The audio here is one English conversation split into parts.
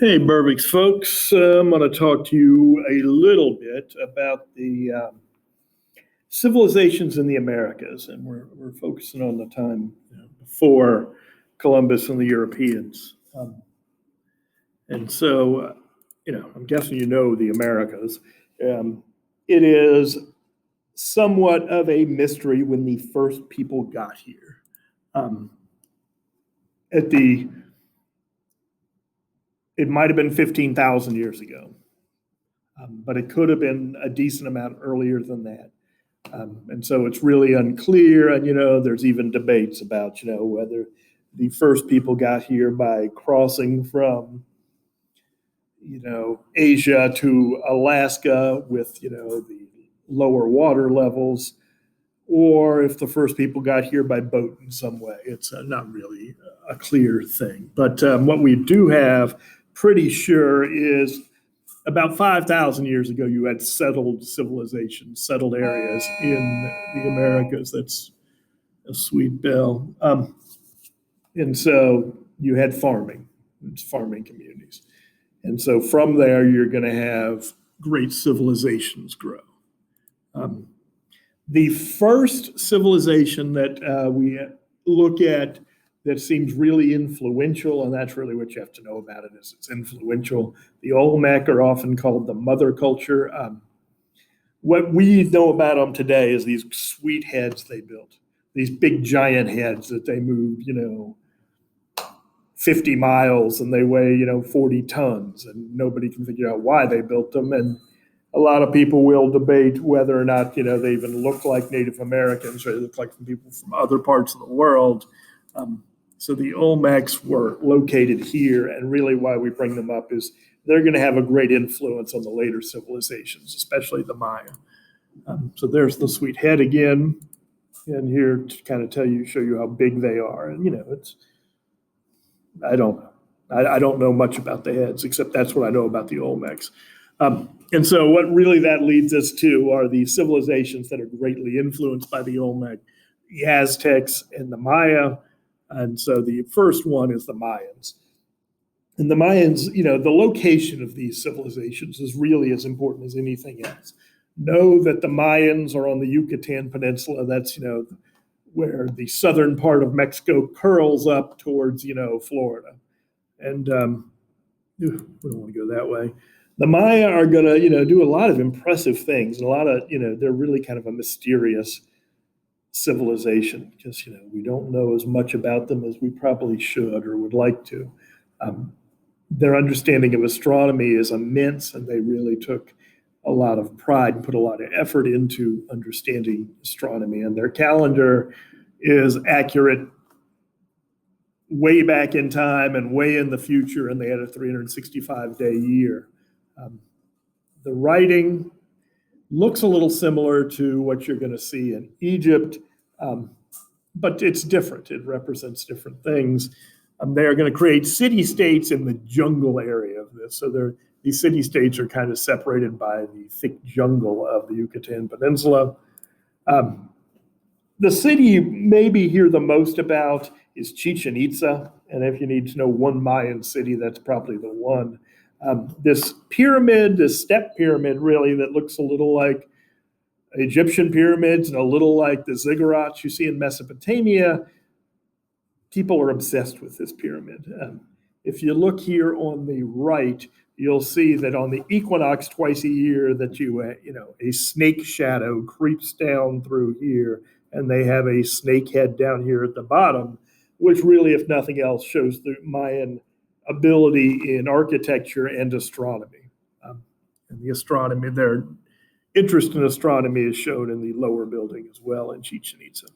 Hey, Burbix folks. I'm going to talk to you a little bit about the civilizations in the Americas, and we're focusing on the time before Columbus and the Europeans. And so, I'm guessing you know the Americas. It is somewhat of a mystery when the first people got here. At the It might have been 15,000 years ago, but it could have been a decent amount earlier than that. And so it's really unclear. And, there's even debates about, whether the first people got here by crossing from, Asia to Alaska with, the lower water levels, or if the first people got here by boat in some way. It's not really a clear thing. But what we do have pretty sure is about 5,000 years ago, you had settled civilizations, settled areas in the Americas. That's a sweet bell. And so you had farming communities. And so from there, you're going to have great civilizations grow. The first civilization that we look at that seems really influential, and that's really what you have to know about it, is it's influential. The Olmec are often called the mother culture. What we know about them today is these sweet heads they built, these big giant heads that they moved, 50 miles, and they weigh, 40 tons, and nobody can figure out why they built them. And a lot of people will debate whether or not, they even look like Native Americans, or they look like people from other parts of the world. So the Olmecs were located here, and really why we bring them up is they're going to have a great influence on the later civilizations, especially the Maya. So there's the sweet head again, and here to kind of show you how big they are. And I don't know. I don't know much about the heads, except that's what I know about the Olmecs. And so what really that leads us to are the civilizations that are greatly influenced by the Olmec, the Aztecs, and the Maya. And so the first one is the Mayans. And the Mayans, the location of these civilizations is really as important as anything else. Know that the Mayans are on the Yucatan Peninsula. That's, where the southern part of Mexico curls up towards, Florida. And we don't want to go that way. The Maya are going to, do a lot of impressive things, and a lot of, they're really kind of a mysterious civilization because, we don't know as much about them as we probably should or would like to. Their understanding of astronomy is immense, and they really took a lot of pride and put a lot of effort into understanding astronomy. And their calendar is accurate way back in time and way in the future, and they had a 365-day year. The writing looks a little similar to what you're going to see in Egypt, but it's different. It represents different things. They are going to create city-states in the jungle area of this. So these city-states are kind of separated by the thick jungle of the Yucatan Peninsula. The city you maybe hear the most about is Chichen Itza. And if you need to know one Mayan city, that's probably the one. This pyramid, this step pyramid, really, that looks a little like Egyptian pyramids and a little like the ziggurats you see in Mesopotamia. People are obsessed with this pyramid. If you look here on the right, you'll see that on the equinox twice a year that a snake shadow creeps down through here, and they have a snake head down here at the bottom, which really, if nothing else, shows the Mayan ability in architecture and astronomy. And the astronomy, their interest in astronomy is shown in the lower building as well in Chichen Itza.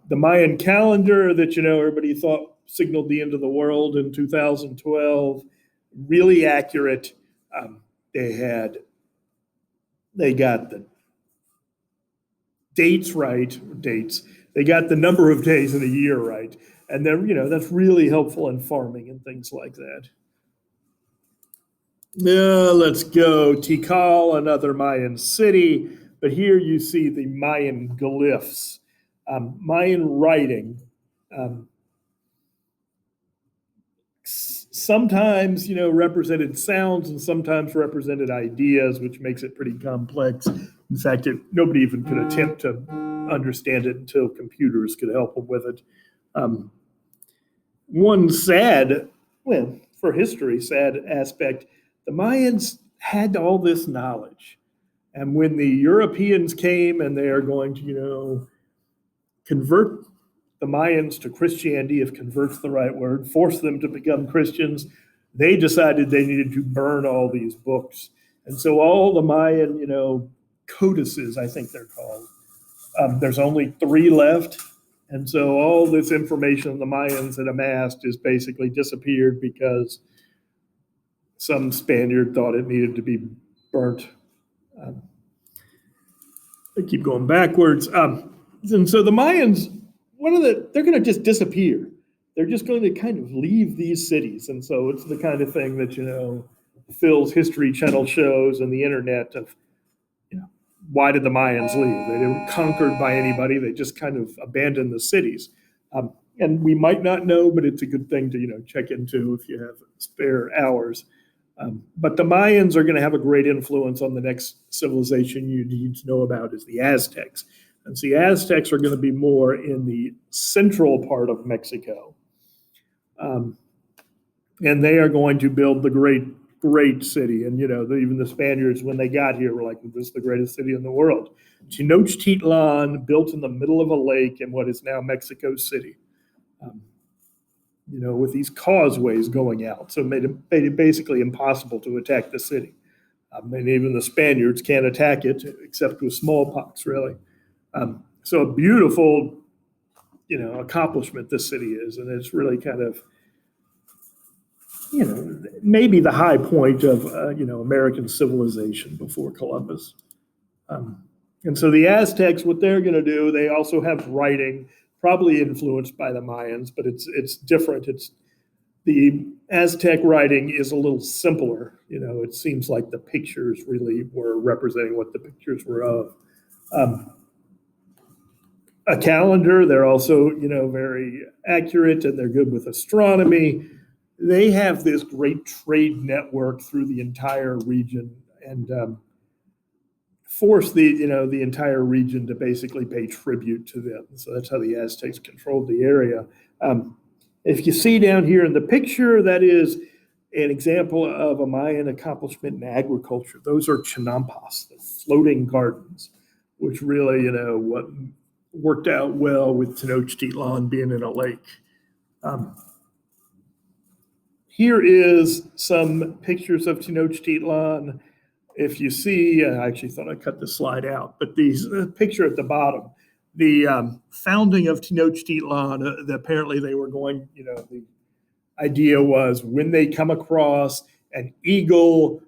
The Mayan calendar that, everybody thought signaled the end of the world in 2012, really accurate. They got the dates right, They got the number of days in a year right. And then, that's really helpful in farming and things like that. Let's go. Tikal, another Mayan city. But here you see the Mayan glyphs. Mayan writing sometimes, represented sounds and sometimes represented ideas, which makes it pretty complex. In fact, nobody even could attempt to understand it until computers could help them with it. One sad, well, for history, sad aspect, the Mayans had all this knowledge. And when the Europeans came and they are going to, convert the Mayans to Christianity, if convert's the right word, force them to become Christians, they decided they needed to burn all these books. And so all the Mayan, codices, I think they're called, there's only 3 left. And so all this information the Mayans had amassed is basically disappeared because some Spaniard thought it needed to be burnt. I keep going backwards. And so the Mayans, they're going to just disappear. They're just going to kind of leave these cities. And so it's the kind of thing that, fills History Channel shows and the internet of, why did the Mayans leave? They weren't conquered by anybody. They just kind of abandoned the cities. And we might not know, but it's a good thing to, check into if you have spare hours. But the Mayans are going to have a great influence on the next civilization you need to know about is the Aztecs. And so the Aztecs are going to be more in the central part of Mexico. And they are going to build the great city. And, even the Spaniards, when they got here, were like, this is the greatest city in the world. Tenochtitlan, built in the middle of a lake in what is now Mexico City. With these causeways going out. So it made it basically impossible to attack the city. And even the Spaniards can't attack it, except with smallpox, really. So a beautiful, accomplishment this city is. And it's really kind of, maybe the high point of, American civilization before Columbus. And so the Aztecs, what they're going to do, they also have writing, probably influenced by the Mayans, but it's different. The Aztec writing is a little simpler. It seems like the pictures really were representing what the pictures were of. A calendar, they're also, very accurate, and they're good with astronomy. They have this great trade network through the entire region and force the entire region to basically pay tribute to them. So that's how the Aztecs controlled the area. If you see down here in the picture, that is an example of a Mayan accomplishment in agriculture. Those are chinampas, the floating gardens, which really, what worked out well with Tenochtitlan being in a lake. Here is some pictures of Tenochtitlan. If you see, I actually thought I cut the slide out, but the picture at the bottom, the founding of Tenochtitlan, apparently they were going, the idea was when they come across an eagle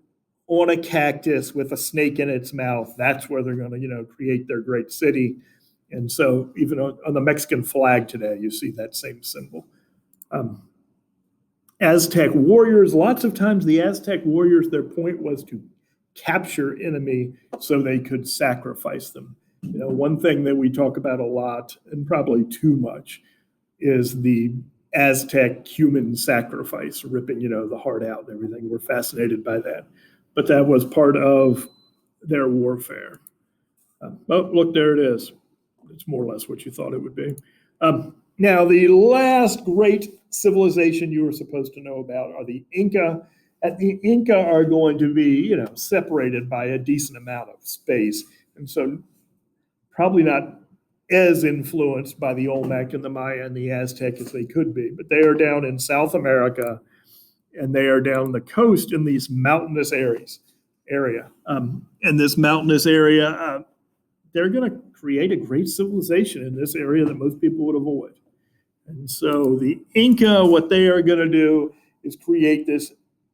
on a cactus with a snake in its mouth, that's where they're going to, create their great city. And so even on the Mexican flag today, you see that same symbol. Aztec warriors, lots of times the Aztec warriors, their point was to capture enemy so they could sacrifice them. One thing that we talk about a lot, and probably too much, is the Aztec human sacrifice, ripping, the heart out and everything. We're fascinated by that. But that was part of their warfare. Oh, look, there it is. It's more or less what you thought it would be. Now, the last great civilization you were supposed to know about are the Inca. And the Inca are going to be, separated by a decent amount of space. And so probably not as influenced by the Olmec and the Maya and the Aztec as they could be. But they are down in South America, and they are down the coast in these mountainous area. And this mountainous area, they're going to create a great civilization in this area that most people would avoid. And so the Inca, what they are going to do is create this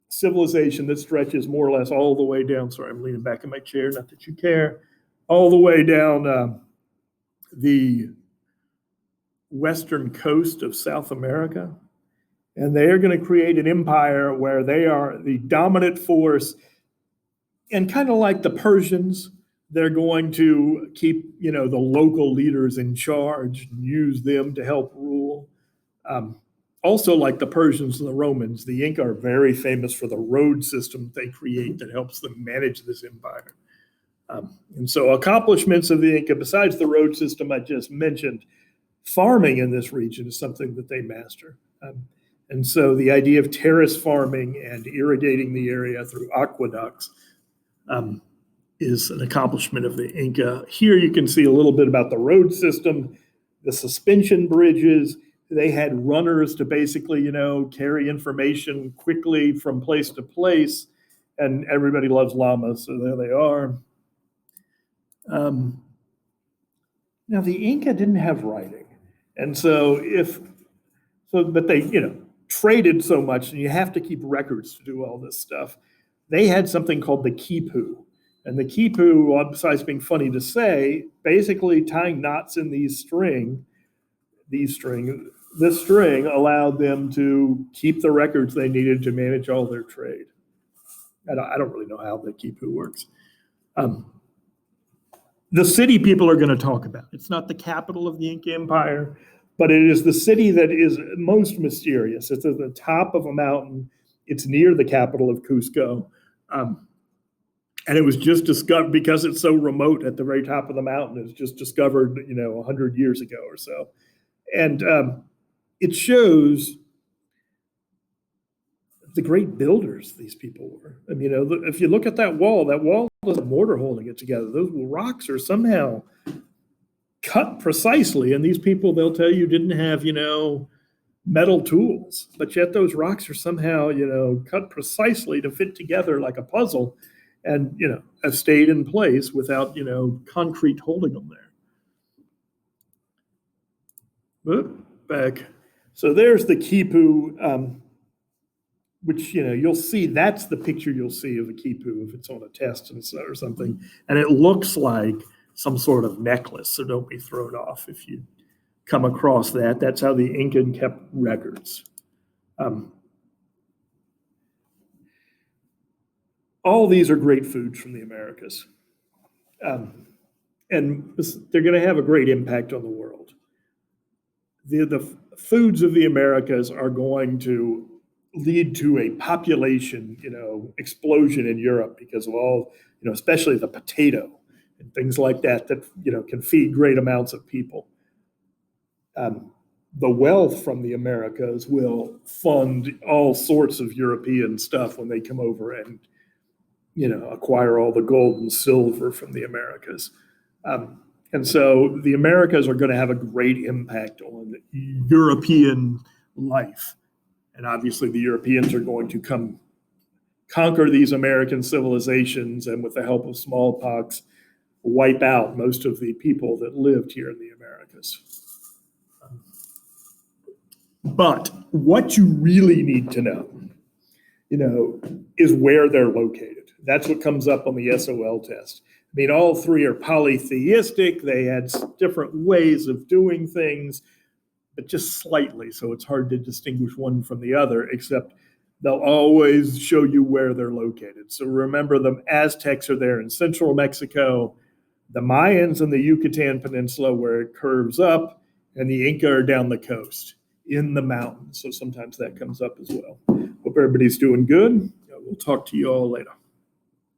civilization that stretches more or less all the way down. Sorry, I'm leaning back in my chair, not that you care. All the way down the western coast of South America. And they are going to create an empire where they are the dominant force. And kind of like the Persians, they're going to keep, the local leaders in charge and use them to help rule. Also, like the Persians and the Romans, the Inca are very famous for the road system they create that helps them manage this empire. And so accomplishments of the Inca, besides the road system I just mentioned, farming in this region is something that they master. And so the idea of terrace farming and irrigating the area through aqueducts is an accomplishment of the Inca. Here you can see a little bit about the road system, the suspension bridges. They had runners to basically, carry information quickly from place to place. And everybody loves llamas, so there they are. Now the Inca didn't have writing, and but they traded so much, and you have to keep records to do all this stuff. They had something called the quipu, and the quipu, besides being funny to say, basically tying knots in this string allowed them to keep the records they needed to manage all their trade. I don't really know how the quipu works. The city people are going to talk about. It's not the capital of the Inca Empire, but it is the city that is most mysterious. It's at the top of a mountain. It's near the capital of Cusco. And it was just discovered because it's so remote at the very top of the mountain. It was just discovered, 100 years ago or so. And it shows the great builders these people were. I mean, if you look at that wall is a mortar holding it together. Those rocks are somehow cut precisely. And these people, they'll tell you, didn't have, metal tools, but yet those rocks are somehow, cut precisely to fit together like a puzzle and, have stayed in place without, concrete holding them there. Back. So there's the quipu, which, you'll see, that's the picture you'll see of a quipu if it's on a test or something. And it looks like some sort of necklace, so don't be thrown off if you come across that. That's how the Inca kept records. All these are great foods from the Americas. And they're going to have a great impact on the world. The foods of the Americas are going to lead to a population, explosion in Europe because of all, especially the potato and things like that, can feed great amounts of people. The wealth from the Americas will fund all sorts of European stuff when they come over and, acquire all the gold and silver from the Americas. And so the Americas are going to have a great impact on European life. And obviously the Europeans are going to come conquer these American civilizations and with the help of smallpox, wipe out most of the people that lived here in the Americas. But what you really need to know, is where they're located. That's what comes up on the SOL test. I mean, all three are polytheistic. They had different ways of doing things, but just slightly. So it's hard to distinguish one from the other, except they'll always show you where they're located. So remember, the Aztecs are there in central Mexico, the Mayans in the Yucatan Peninsula where it curves up, and the Inca are down the coast in the mountains. So sometimes that comes up as well. Hope everybody's doing good. We'll talk to you all later.